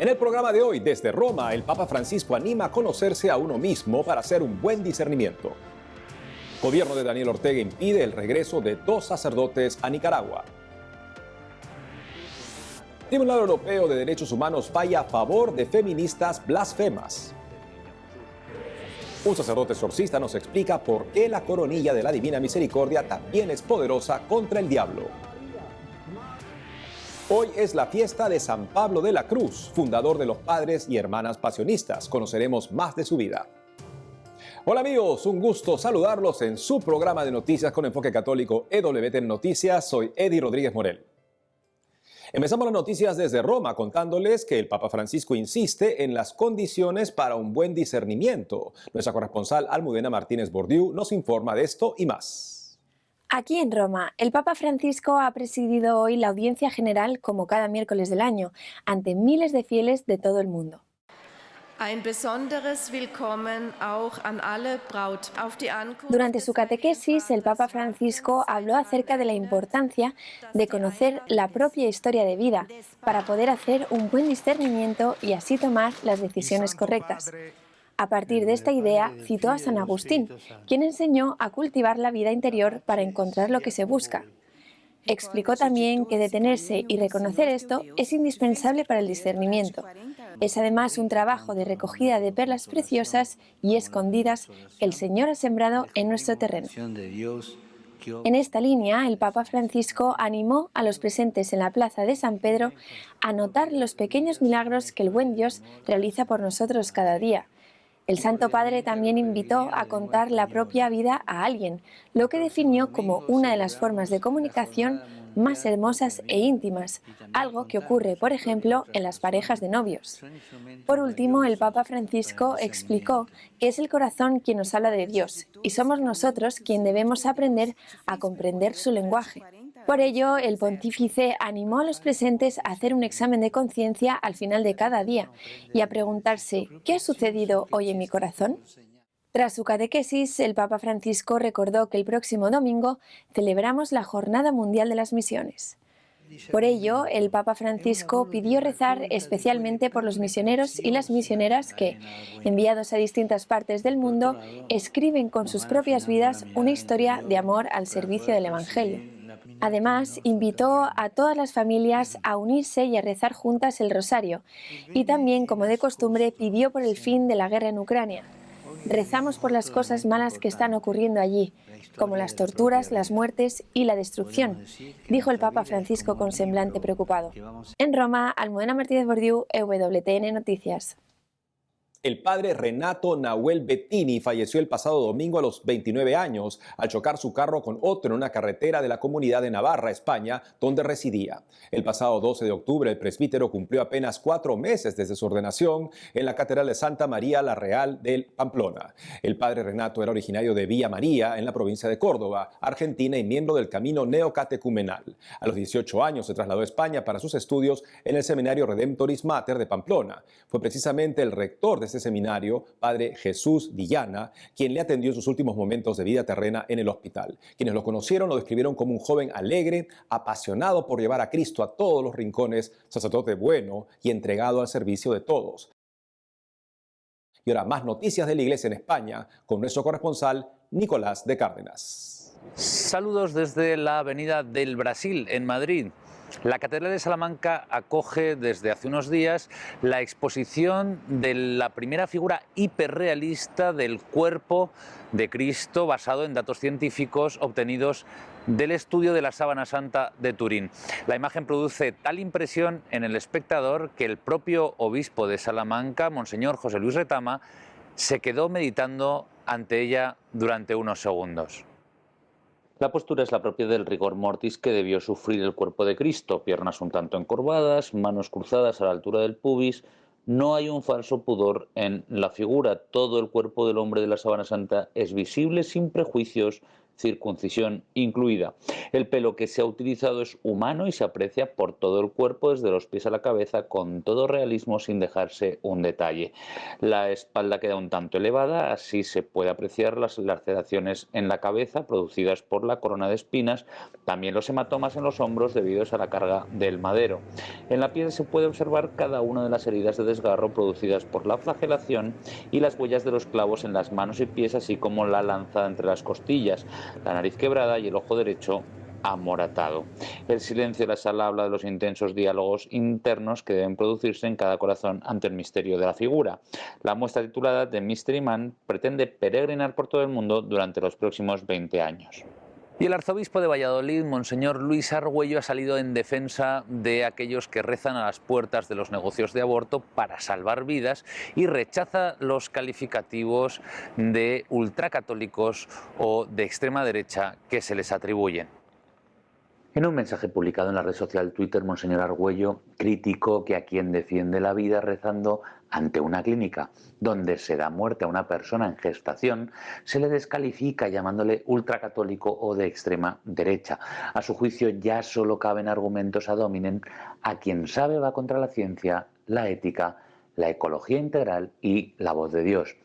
En el programa de hoy, desde Roma, el Papa Francisco anima a conocerse a uno mismo para hacer un buen discernimiento. Gobierno de Daniel Ortega impide el regreso de 2 sacerdotes a Nicaragua. Tribunal Europeo de Derechos Humanos falla a favor de feministas blasfemas. Un sacerdote exorcista nos explica por qué la coronilla de la Divina Misericordia también es poderosa contra el diablo. Hoy es la fiesta de San Pablo de la Cruz, fundador de los Padres y Hermanas Pasionistas. Conoceremos más de su vida. Hola amigos, un gusto saludarlos en su programa de noticias con enfoque católico EWTN Noticias. Soy Eddie Rodríguez Morel. Empezamos las noticias desde Roma contándoles que el Papa Francisco insiste en las condiciones para un buen discernimiento. Nuestra corresponsal Almudena Martínez Bordiú nos informa de esto y más. Aquí en Roma, el Papa Francisco ha presidido hoy la audiencia general como cada miércoles del año, ante miles de fieles de todo el mundo. Durante su catequesis, el Papa Francisco habló acerca de la importancia de conocer la propia historia de vida para poder hacer un buen discernimiento y así tomar las decisiones correctas. A partir de esta idea, citó a San Agustín, quien enseñó a cultivar la vida interior para encontrar lo que se busca. Explicó también que detenerse y reconocer esto es indispensable para el discernimiento. Es además un trabajo de recogida de perlas preciosas y escondidas que el Señor ha sembrado en nuestro terreno. En esta línea, el Papa Francisco animó a los presentes en la plaza de San Pedro a notar los pequeños milagros que el buen Dios realiza por nosotros cada día. El Santo Padre también invitó a contar la propia vida a alguien, lo que definió como una de las formas de comunicación más hermosas e íntimas, algo que ocurre, por ejemplo, en las parejas de novios. Por último, el Papa Francisco explicó que es el corazón quien nos habla de Dios y somos nosotros quien debemos aprender a comprender su lenguaje. Por ello, el pontífice animó a los presentes a hacer un examen de conciencia al final de cada día y a preguntarse ¿qué ha sucedido hoy en mi corazón? Tras su catequesis, el Papa Francisco recordó que el próximo domingo celebramos la Jornada Mundial de las Misiones. Por ello, el Papa Francisco pidió rezar especialmente por los misioneros y las misioneras que, enviados a distintas partes del mundo, escriben con sus propias vidas una historia de amor al servicio del Evangelio. Además, invitó a todas las familias a unirse y a rezar juntas el rosario y también, como de costumbre, pidió por el fin de la guerra en Ucrania. Rezamos por las cosas malas que están ocurriendo allí, como las torturas, las muertes y la destrucción, dijo el Papa Francisco con semblante preocupado. En Roma, Almudena Martínez Bordiú, EWTN Noticias. El padre Renato Nahuel Bettini falleció el pasado domingo a los 29 años al chocar su carro con otro en una carretera de la comunidad de Navarra, España, donde residía. El pasado 12 de octubre, el presbítero cumplió apenas 4 meses desde su ordenación en la Catedral de Santa María la Real de Pamplona. El padre Renato era originario de Villa María, en la provincia de Córdoba, Argentina, y miembro del camino neocatecumenal. A los 18 años se trasladó a España para sus estudios en el Seminario Redemptoris Mater de Pamplona. Fue precisamente el rector de este seminario, padre Jesús Villana, quien le atendió en sus últimos momentos de vida terrena en el hospital. Quienes lo conocieron lo describieron como un joven alegre, apasionado por llevar a Cristo a todos los rincones, sacerdote bueno y entregado al servicio de todos. Y ahora más noticias de la Iglesia en España con nuestro corresponsal Nicolás de Cárdenas. Saludos desde la Avenida del Brasil en Madrid. La Catedral de Salamanca acoge desde hace unos días la exposición de la primera figura hiperrealista del cuerpo de Cristo basado en datos científicos obtenidos del estudio de la Sábana Santa de Turín. La imagen produce tal impresión en el espectador que el propio obispo de Salamanca, Monseñor José Luis Retama, se quedó meditando ante ella durante unos segundos. La postura es la propia del rigor mortis que debió sufrir el cuerpo de Cristo, piernas un tanto encorvadas, manos cruzadas a la altura del pubis. No hay un falso pudor en la figura, todo el cuerpo del hombre de la Sábana Santa es visible sin prejuicios circuncisión incluida. El pelo que se ha utilizado es humano y se aprecia por todo el cuerpo, desde los pies a la cabeza, con todo realismo, sin dejarse un detalle. La espalda queda un tanto elevada, así se puede apreciar las laceraciones en la cabeza producidas por la corona de espinas, también los hematomas en los hombros debidos a la carga del madero. En la piel se puede observar cada una de las heridas de desgarro producidas por la flagelación y las huellas de los clavos en las manos y pies, así como la lanzada entre las costillas, la nariz quebrada y el ojo derecho amoratado. El silencio de la sala habla de los intensos diálogos internos que deben producirse en cada corazón ante el misterio de la figura. La muestra titulada The Mystery Man pretende peregrinar por todo el mundo durante los próximos 20 años. Y el arzobispo de Valladolid, Monseñor Luis Argüello, ha salido en defensa de aquellos que rezan a las puertas de los negocios de aborto para salvar vidas y rechaza los calificativos de ultracatólicos o de extrema derecha que se les atribuyen. En un mensaje publicado en la red social Twitter, Monseñor Argüello criticó que a quien defiende la vida rezando ante una clínica donde se da muerte a una persona en gestación se le descalifica llamándole ultracatólico o de extrema derecha. A su juicio ya solo caben argumentos ad hominem a quien sabe va contra la ciencia, la ética, la ecología integral y la voz de Dios.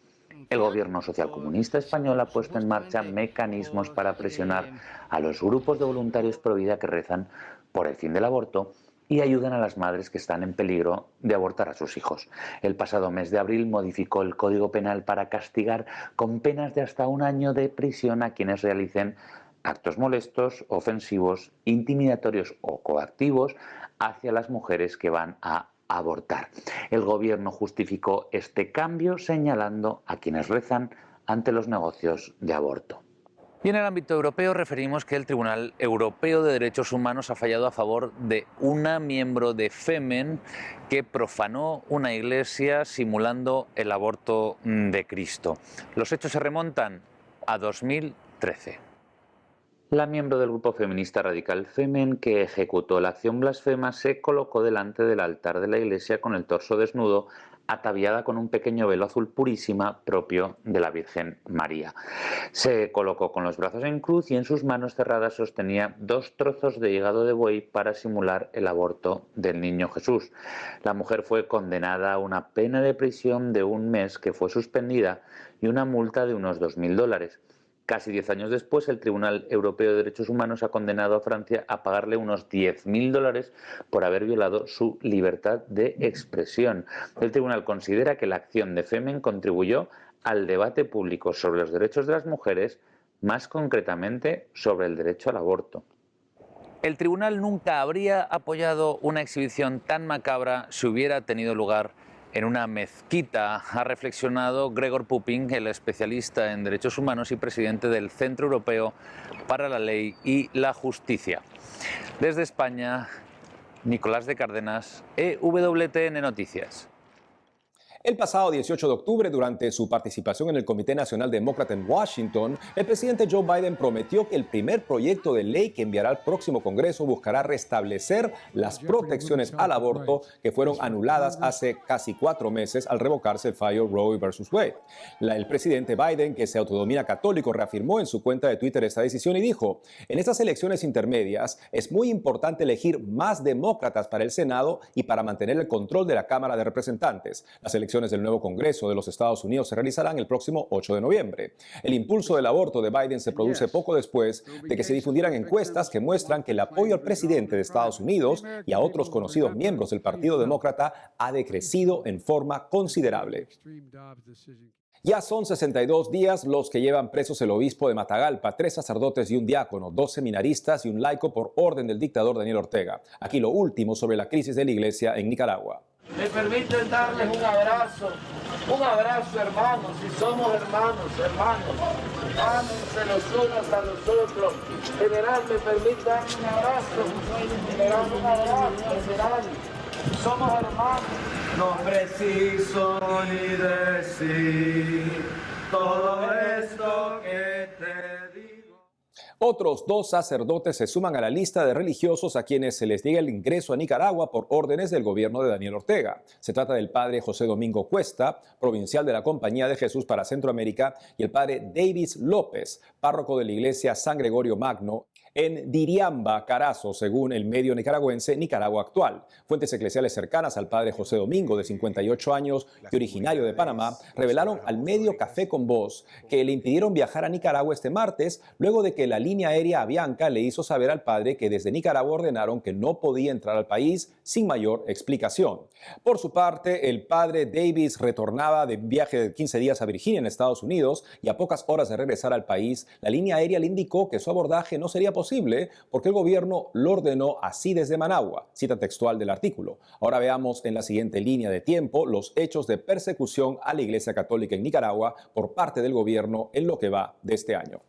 El gobierno socialcomunista español ha puesto en marcha mecanismos para presionar a los grupos de voluntarios pro vida que rezan por el fin del aborto y ayudan a las madres que están en peligro de abortar a sus hijos. El pasado mes de abril modificó el Código Penal para castigar con penas de hasta 1 año de prisión a quienes realicen actos molestos, ofensivos, intimidatorios o coactivos hacia las mujeres que van a abortar. El gobierno justificó este cambio señalando a quienes rezan ante los negocios de aborto. Y en el ámbito europeo referimos que el Tribunal Europeo de Derechos Humanos ha fallado a favor de una miembro de Femen que profanó una iglesia simulando el aborto de Cristo. Los hechos se remontan a 2013. La miembro del grupo feminista radical Femen que ejecutó la acción blasfema se colocó delante del altar de la iglesia con el torso desnudo, ataviada con un pequeño velo azul purísima propio de la Virgen María. Se colocó con los brazos en cruz y en sus manos cerradas sostenía 2 trozos de hígado de buey para simular el aborto del niño Jesús. La mujer fue condenada a una pena de prisión de 1 mes que fue suspendida y una multa de unos $2.000. Casi 10 años después, el Tribunal Europeo de Derechos Humanos ha condenado a Francia a pagarle unos $10.000 por haber violado su libertad de expresión. El tribunal considera que la acción de Femen contribuyó al debate público sobre los derechos de las mujeres, más concretamente sobre el derecho al aborto. El tribunal nunca habría apoyado una exhibición tan macabra si hubiera tenido lugar en una mezquita, ha reflexionado Gregor Pupin, el especialista en derechos humanos y presidente del Centro Europeo para la Ley y la Justicia. Desde España, Nicolás de Cárdenas, EWTN Noticias. El pasado 18 de octubre, durante su participación en el Comité Nacional Demócrata en Washington, el presidente Joe Biden prometió que el primer proyecto de ley que enviará al próximo Congreso buscará restablecer las protecciones al aborto que fueron anuladas hace casi 4 meses al revocarse el fallo Roe vs. Wade. El presidente Biden, que se autodenomina católico, reafirmó en su cuenta de Twitter esta decisión y dijo: en estas elecciones intermedias es muy importante elegir más demócratas para el Senado y para mantener el control de la Cámara de Representantes. Las elecciones del nuevo Congreso de los Estados Unidos se realizarán el próximo 8 de noviembre. El impulso del aborto de Biden se produce poco después de que se difundieran encuestas que muestran que el apoyo al presidente de Estados Unidos y a otros conocidos miembros del Partido Demócrata ha decrecido en forma considerable. Ya son 62 días los que llevan presos el obispo de Matagalpa, 3 sacerdotes y un diácono, 2 seminaristas y un laico por orden del dictador Daniel Ortega. Aquí lo último sobre la crisis de la iglesia en Nicaragua. Me permiten darles un abrazo hermanos, si somos hermanos, ámense los unos a los otros. General, me permite dar un abrazo, general, somos hermanos. No preciso ni decir todo esto que te digo. Otros 2 sacerdotes se suman a la lista de religiosos a quienes se les niega el ingreso a Nicaragua por órdenes del gobierno de Daniel Ortega. Se trata del padre José Domingo Cuesta, provincial de la Compañía de Jesús para Centroamérica, y el padre Davis López, párroco de la iglesia San Gregorio Magno, en Diriamba, Carazo, según el medio nicaragüense Nicaragua Actual. Fuentes eclesiales cercanas al padre José Domingo, de 58 años y originario de Panamá, revelaron al medio Café con Voz que le impidieron viajar a Nicaragua este martes, luego de que la línea aérea Avianca le hizo saber al padre que desde Nicaragua ordenaron que no podía entrar al país sin mayor explicación. Por su parte, el padre Davis retornaba de viaje de 15 días a Virginia, en Estados Unidos, y a pocas horas de regresar al país, la línea aérea le indicó que su abordaje no sería posible porque el gobierno lo ordenó así desde Managua, cita textual del artículo. Ahora veamos en la siguiente línea de tiempo los hechos de persecución a la Iglesia Católica en Nicaragua por parte del gobierno en lo que va de este año.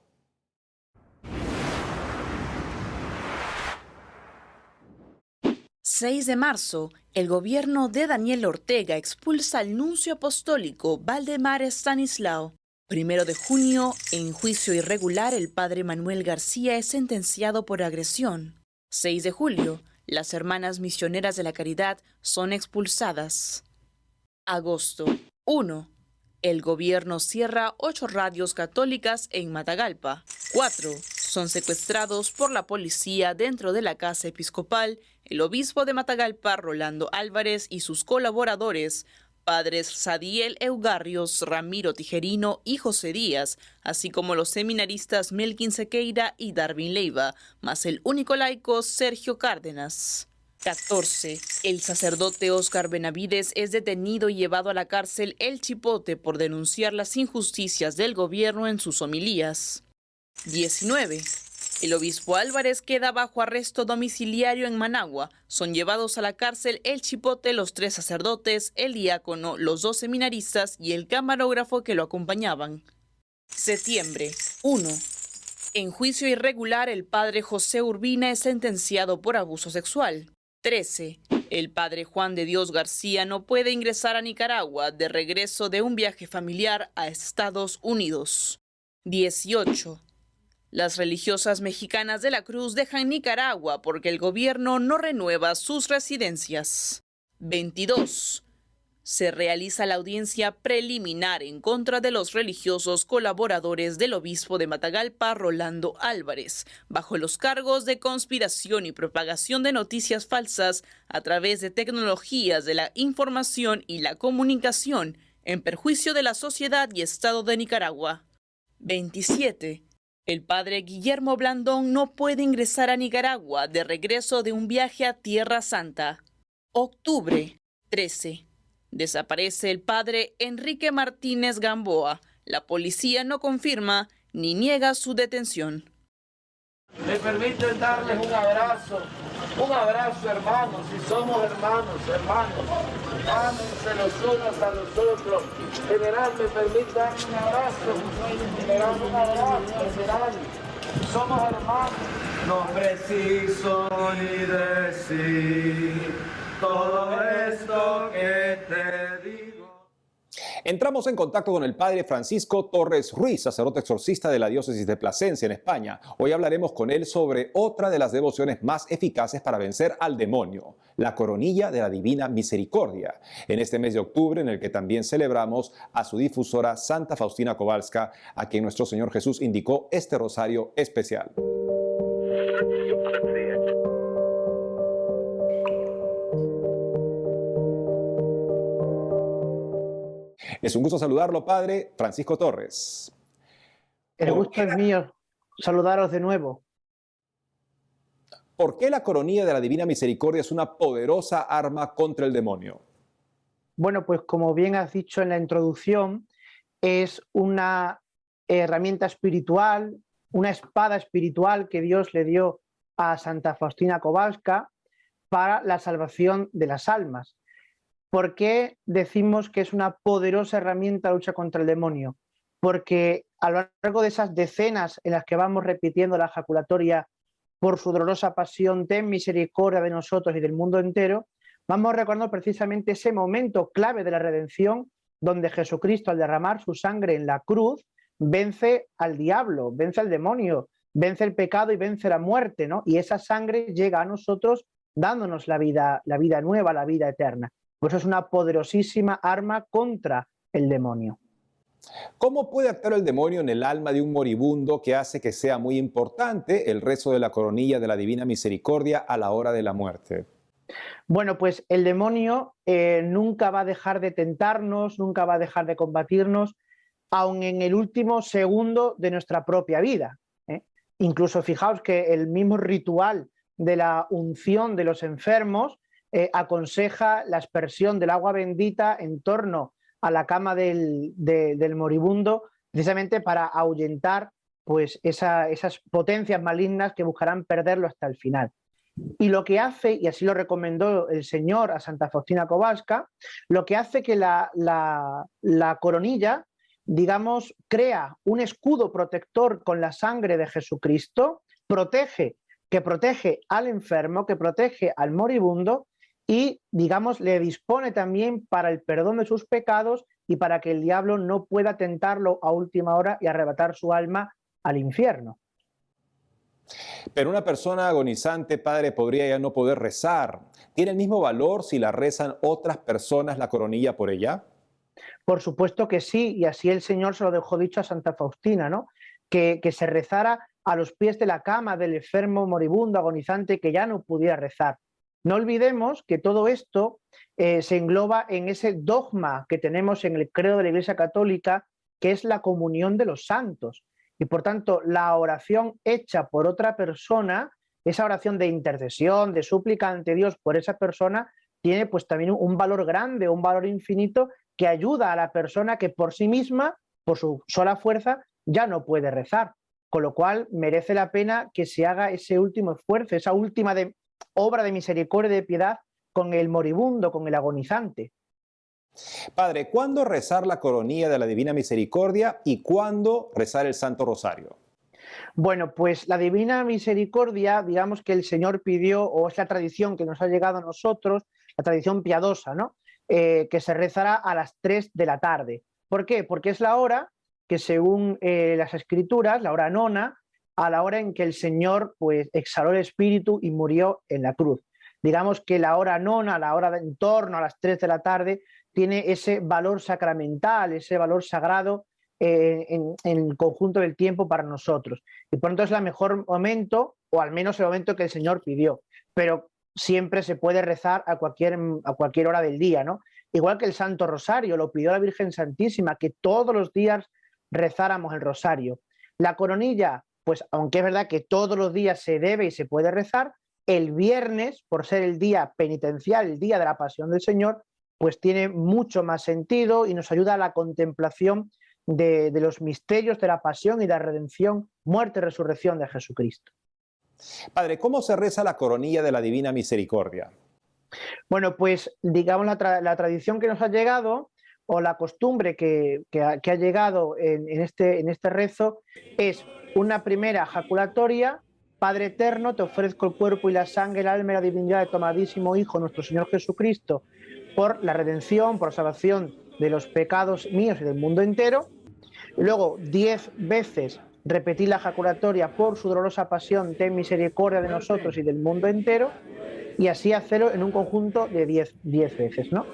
...6 de marzo, el gobierno de Daniel Ortega expulsa al nuncio apostólico Valdemar Stanislao. 1 de junio, en juicio irregular, el padre Manuel García es sentenciado por agresión. 6 de julio, las hermanas misioneras de la caridad son expulsadas. Agosto 1. El gobierno cierra 8 radios católicas en Matagalpa. 4. Son secuestrados por la policía dentro de la casa episcopal el obispo de Matagalpa, Rolando Álvarez, y sus colaboradores, padres Sadiel Eugarrios, Ramiro Tijerino y José Díaz, así como los seminaristas Melkin Sequeira y Darwin Leiva, más el único laico Sergio Cárdenas. 14. El sacerdote Óscar Benavides es detenido y llevado a la cárcel El Chipote por denunciar las injusticias del gobierno en sus homilías. 19. El obispo Álvarez queda bajo arresto domiciliario en Managua. Son llevados a la cárcel El Chipote los 3 sacerdotes, el diácono, los 2 seminaristas y el camarógrafo que lo acompañaban. Septiembre 1. En juicio irregular, el padre José Urbina es sentenciado por abuso sexual. 13. El padre Juan de Dios García no puede ingresar a Nicaragua de regreso de un viaje familiar a Estados Unidos. 18. Las religiosas mexicanas de la Cruz dejan Nicaragua porque el gobierno no renueva sus residencias. 22. Se realiza la audiencia preliminar en contra de los religiosos colaboradores del obispo de Matagalpa, Rolando Álvarez, bajo los cargos de conspiración y propagación de noticias falsas a través de tecnologías de la información y la comunicación en perjuicio de la sociedad y Estado de Nicaragua. 27. El padre Guillermo Blandón no puede ingresar a Nicaragua de regreso de un viaje a Tierra Santa. Octubre 13. Desaparece el padre Enrique Martínez Gamboa. La policía no confirma ni niega su detención. Me permiten darles un abrazo hermanos, si somos hermanos, ámense los unos a los otros. General, me permite darle un abrazo, general, somos hermanos. No preciso ni decir todo esto que te digo. Entramos en contacto con el padre Francisco Torres Ruiz, sacerdote exorcista de la diócesis de Plasencia, en España. Hoy hablaremos con él sobre otra de las devociones más eficaces para vencer al demonio, la coronilla de la Divina Misericordia. En este mes de octubre, en el que también celebramos a su difusora Santa Faustina Kowalska, a quien nuestro Señor Jesús indicó este rosario especial. Es un gusto saludarlo, padre Francisco Torres. El gusto es mío saludaros de nuevo. ¿Por qué la coronilla de la Divina Misericordia es una poderosa arma contra el demonio? Bueno, pues como bien has dicho en la introducción, es una herramienta espiritual, una espada espiritual que Dios le dio a Santa Faustina Kowalska para la salvación de las almas. ¿Por qué decimos que es una poderosa herramienta de lucha contra el demonio? Porque a lo largo de esas decenas en las que vamos repitiendo la ejaculatoria por su dolorosa pasión, ten misericordia de nosotros y del mundo entero, vamos recordando precisamente ese momento clave de la redención donde Jesucristo, al derramar su sangre en la cruz, vence al diablo, vence al demonio, vence el pecado y vence la muerte, ¿no? Y esa sangre llega a nosotros dándonos la vida nueva, la vida eterna. Pues es una poderosísima arma contra el demonio. ¿Cómo puede actuar el demonio en el alma de un moribundo que hace que sea muy importante el rezo de la coronilla de la Divina Misericordia a la hora de la muerte? Bueno, pues el demonio nunca va a dejar de tentarnos, nunca va a dejar de combatirnos, aun en el último segundo de nuestra propia vida. Incluso fijaos que el mismo ritual de la unción de los enfermos aconseja la aspersión del agua bendita en torno a la cama del moribundo, precisamente para ahuyentar pues, esas potencias malignas que buscarán perderlo hasta el final. Y lo que hace, y así lo recomendó el Señor a Santa Faustina Kowalska, lo que hace que la coronilla, digamos, crea un escudo protector con la sangre de Jesucristo, que protege al enfermo, que protege al moribundo y, digamos, le dispone también para el perdón de sus pecados y para que el diablo no pueda tentarlo a última hora y arrebatar su alma al infierno. Pero una persona agonizante, padre, podría ya no poder rezar. ¿Tiene el mismo valor si la rezan otras personas la coronilla por ella? Por supuesto que sí, y así el Señor se lo dejó dicho a Santa Faustina, ¿no? Que se rezara a los pies de la cama del enfermo moribundo, agonizante, que ya no pudiera rezar. No olvidemos que todo esto se engloba en ese dogma que tenemos en el credo de la Iglesia Católica, que es la comunión de los santos. Y por tanto, la oración hecha por otra persona, esa oración de intercesión, de súplica ante Dios por esa persona, tiene pues también un valor grande, un valor infinito que ayuda a la persona que por sí misma, por su sola fuerza, ya no puede rezar. Con lo cual merece la pena que se haga ese último esfuerzo, esa última obra de misericordia y de piedad con el moribundo, con el agonizante. Padre, ¿cuándo rezar la coronilla de la Divina Misericordia y cuándo rezar el Santo Rosario? Bueno, pues la Divina Misericordia, digamos que el Señor pidió, o es la tradición que nos ha llegado a nosotros, la tradición piadosa, ¿no? Que se rezará a las 3 de la tarde. ¿Por qué? Porque es la hora que según las Escrituras, la hora nona, a la hora en que el Señor pues, exhaló el Espíritu y murió en la cruz. Digamos que la hora nona, la hora en torno a las 3 de la tarde, tiene ese valor sacramental, ese valor sagrado en el conjunto del tiempo para nosotros. Y por lo tanto es el mejor momento, o al menos el momento que el Señor pidió. Pero siempre se puede rezar a cualquier hora del día, ¿no? Igual que el Santo Rosario, lo pidió la Virgen Santísima, que todos los días rezáramos el rosario. La coronilla, pues aunque es verdad que todos los días se debe y se puede rezar, el viernes, por ser el día penitencial, el día de la Pasión del Señor, pues tiene mucho más sentido y nos ayuda a la contemplación de los misterios de la pasión y de la redención, muerte y resurrección de Jesucristo. Padre, ¿cómo se reza la coronilla de la Divina Misericordia? Bueno, pues digamos la tradición que nos ha llegado o la costumbre que ha llegado en este rezo es una primera jaculatoria. Padre eterno, te ofrezco el cuerpo y la sangre, el alma y la divinidad de tu amadísimo Hijo, nuestro Señor Jesucristo, por la redención, por la salvación de los pecados míos y del mundo entero. Luego, 10 veces repetir la jaculatoria: por su dolorosa pasión, ten misericordia de nosotros y del mundo entero. Y así hacerlo en un conjunto de 10 veces, ¿no?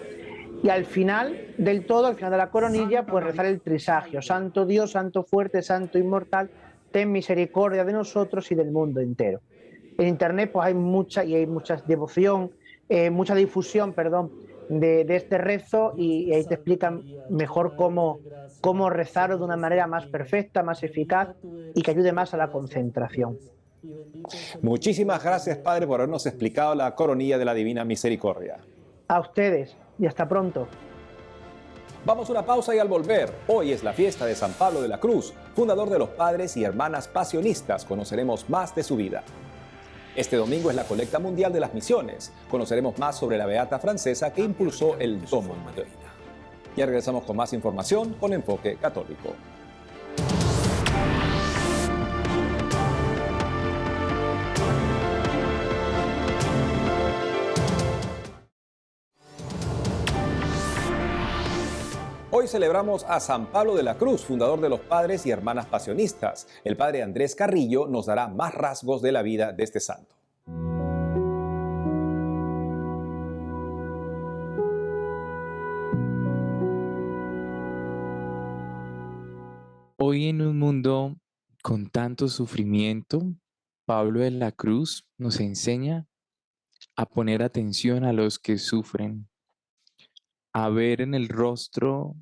Y al final del todo, al final de la coronilla, pues rezar el trisagio: Santo Dios, Santo fuerte, Santo inmortal, ten misericordia de nosotros y del mundo entero. En internet pues hay mucha devoción, mucha difusión, de este rezo, y ahí te explican mejor cómo rezarlo de una manera más perfecta, más eficaz y que ayude más a la concentración. Muchísimas gracias, Padre, por habernos explicado la coronilla de la Divina Misericordia. A ustedes y hasta pronto. Vamos a una pausa y al volver, hoy es la fiesta de San Pablo de la Cruz, fundador de los Padres y Hermanas Pasionistas. Conoceremos más de su vida. Este domingo es la colecta mundial de las misiones. Conoceremos más sobre la beata francesa que impulsó el Don Monde. Ya regresamos con más información con Enfoque Católico. Hoy hoy celebramos a San Pablo de la Cruz, fundador de los Padres y Hermanas Pasionistas. El padre Andrés Carrillo nos dará más rasgos de la vida de este santo. Hoy en un mundo con tanto sufrimiento, Pablo de la Cruz nos enseña a poner atención a los que sufren, a ver en el rostro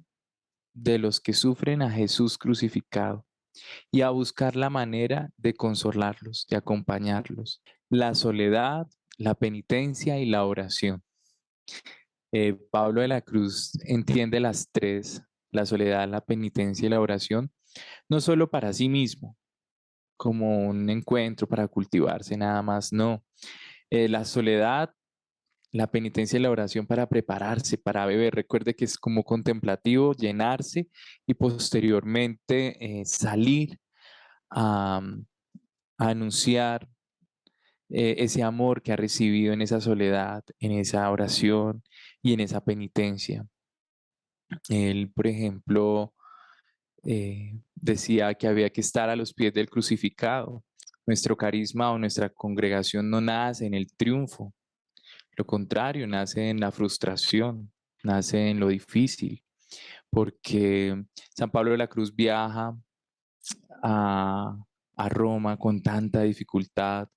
de los que sufren a Jesús crucificado y a buscar la manera de consolarlos, de acompañarlos. La soledad, la penitencia y la oración. Pablo de la Cruz entiende las tres, la soledad, la penitencia y la oración, no solo para sí mismo, como un encuentro para cultivarse nada más, no. La soledad, la penitencia y la oración para prepararse, para beber. Recuerde que es como contemplativo, llenarse y posteriormente salir a anunciar ese amor que ha recibido en esa soledad, en esa oración y en esa penitencia. Él, por ejemplo, decía que había que estar a los pies del crucificado. Nuestro carisma o nuestra congregación no nace en el triunfo, lo contrario, nace en la frustración, nace en lo difícil, porque San Pablo de la Cruz viaja a Roma con tanta dificultad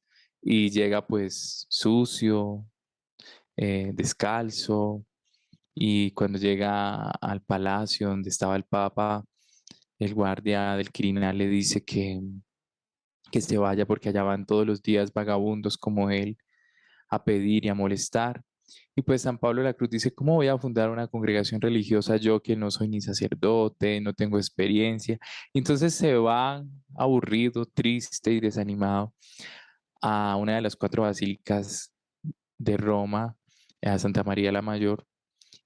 y llega pues sucio, descalzo, y cuando llega al palacio donde estaba el Papa, el guardia del Quirinal le dice que se vaya porque allá van todos los días vagabundos como él a pedir y a molestar. Y pues San Pablo de la Cruz dice, ¿cómo voy a fundar una congregación religiosa yo que no soy ni sacerdote, no tengo experiencia? Y entonces se va aburrido, triste y desanimado a una de las 4 basílicas de Roma, a Santa María la Mayor,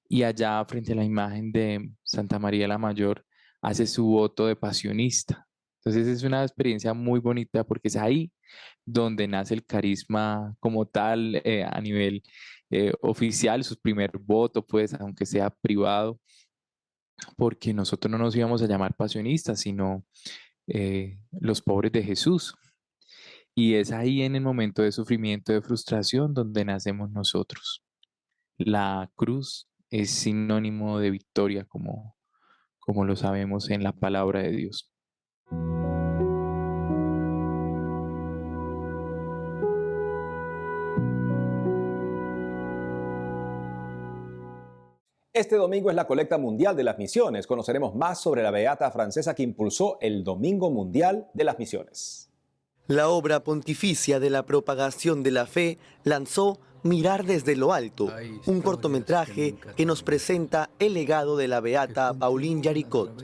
y allá frente a la imagen de Santa María la Mayor hace su voto de pasionista. Entonces es una experiencia muy bonita porque es ahí donde nace el carisma como tal a nivel oficial, su primer voto, pues, aunque sea privado, porque nosotros no nos íbamos a llamar pasionistas, sino los pobres de Jesús. Y es ahí en el momento de sufrimiento, de frustración, donde nacemos nosotros. La cruz es sinónimo de victoria, como lo sabemos en la palabra de Dios. Este domingo es la colecta mundial de las misiones. Conoceremos más sobre la beata francesa que impulsó el Domingo Mundial de las Misiones. La obra pontificia de la propagación de la fe lanzó Mirar desde lo alto, un cortometraje que nos presenta el legado de la beata Pauline Jaricot.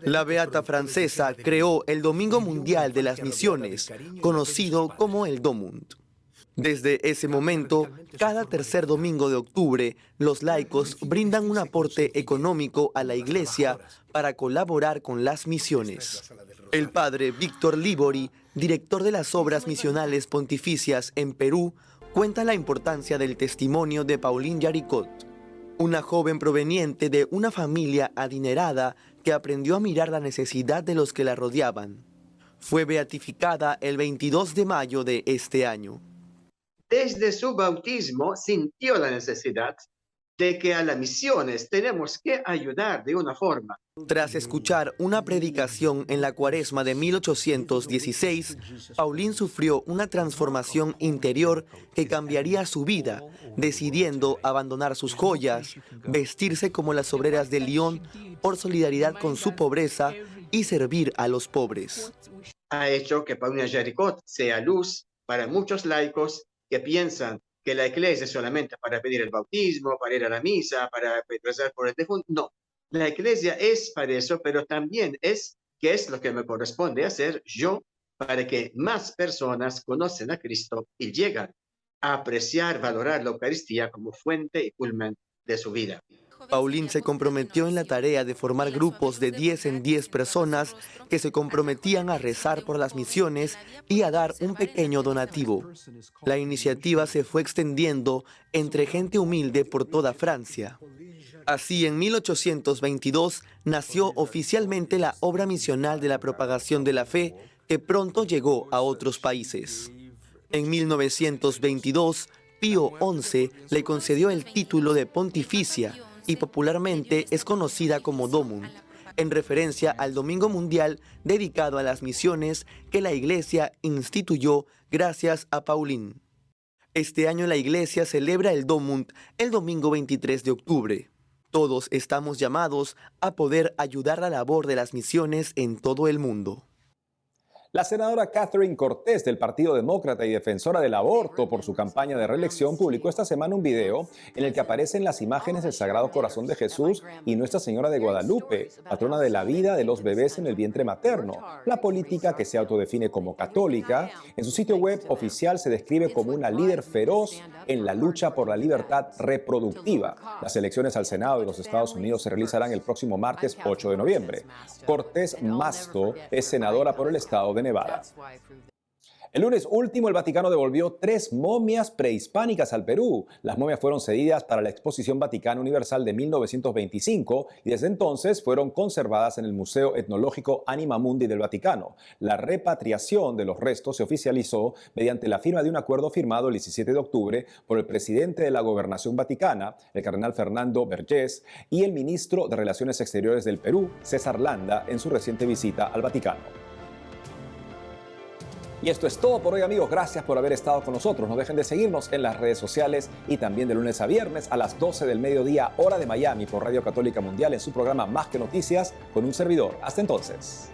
La beata francesa creó el Domingo Mundial de las Misiones, conocido como el Domund. Desde ese momento, cada tercer domingo de octubre, los laicos brindan un aporte económico a la Iglesia para colaborar con las misiones. El padre Víctor Libori, director de las obras misionales pontificias en Perú, cuenta la importancia del testimonio de Pauline Jaricot, una joven proveniente de una familia adinerada que aprendió a mirar la necesidad de los que la rodeaban. Fue beatificada el 22 de mayo de este año. Desde su bautismo sintió la necesidad de que a las misiones tenemos que ayudar de una forma. Tras escuchar una predicación en la Cuaresma de 1816, Pauline sufrió una transformación interior que cambiaría su vida, decidiendo abandonar sus joyas, vestirse como las obreras de Lyon por solidaridad con su pobreza y servir a los pobres. Ha hecho que Pauline Jaricot sea luz para muchos laicos que piensan que la iglesia es solamente para pedir el bautismo, para ir a la misa, para rezar por el difunto. No, la iglesia es para eso, pero también es que es lo que me corresponde hacer yo para que más personas conocen a Cristo y llegan a apreciar, valorar la Eucaristía como fuente y culmen de su vida. Pauline se comprometió en la tarea de formar grupos de 10 en 10 personas que se comprometían a rezar por las misiones y a dar un pequeño donativo. La iniciativa se fue extendiendo entre gente humilde por toda Francia. Así, en 1822 nació oficialmente la obra misional de la propagación de la fe, que pronto llegó a otros países. En 1922, Pío XI le concedió el título de pontificia y popularmente es conocida como Domum, en referencia al Domingo Mundial dedicado a las misiones que la Iglesia instituyó gracias a Paulín. Este año la Iglesia celebra el Domum el domingo 23 de octubre. Todos estamos llamados a poder ayudar a la labor de las misiones en todo el mundo. La senadora Catherine Cortés del Partido Demócrata y defensora del aborto por su campaña de reelección publicó esta semana un video en el que aparecen las imágenes del Sagrado Corazón de Jesús y Nuestra Señora de Guadalupe, patrona de la vida de los bebés en el vientre materno. La política, que se autodefine como católica, en su sitio web oficial se describe como una líder feroz en la lucha por la libertad reproductiva. Las elecciones al Senado de los Estados Unidos se realizarán el próximo martes 8 de noviembre. Cortés Masto es senadora por el estado de Nevada. El lunes último, el Vaticano devolvió 3 momias prehispánicas al Perú. Las momias fueron cedidas para la Exposición Vaticana Universal de 1925 y desde entonces fueron conservadas en el Museo Etnológico Anima Mundi del Vaticano. La repatriación de los restos se oficializó mediante la firma de un acuerdo firmado el 17 de octubre por el presidente de la Gobernación Vaticana, el cardenal Fernando Vergés, y el ministro de Relaciones Exteriores del Perú, César Landa, en su reciente visita al Vaticano. Y esto es todo por hoy, amigos. Gracias por haber estado con nosotros. No dejen de seguirnos en las redes sociales y también de lunes a viernes a las 12 del mediodía, hora de Miami, por Radio Católica Mundial, en su programa Más que Noticias, con un servidor. Hasta entonces.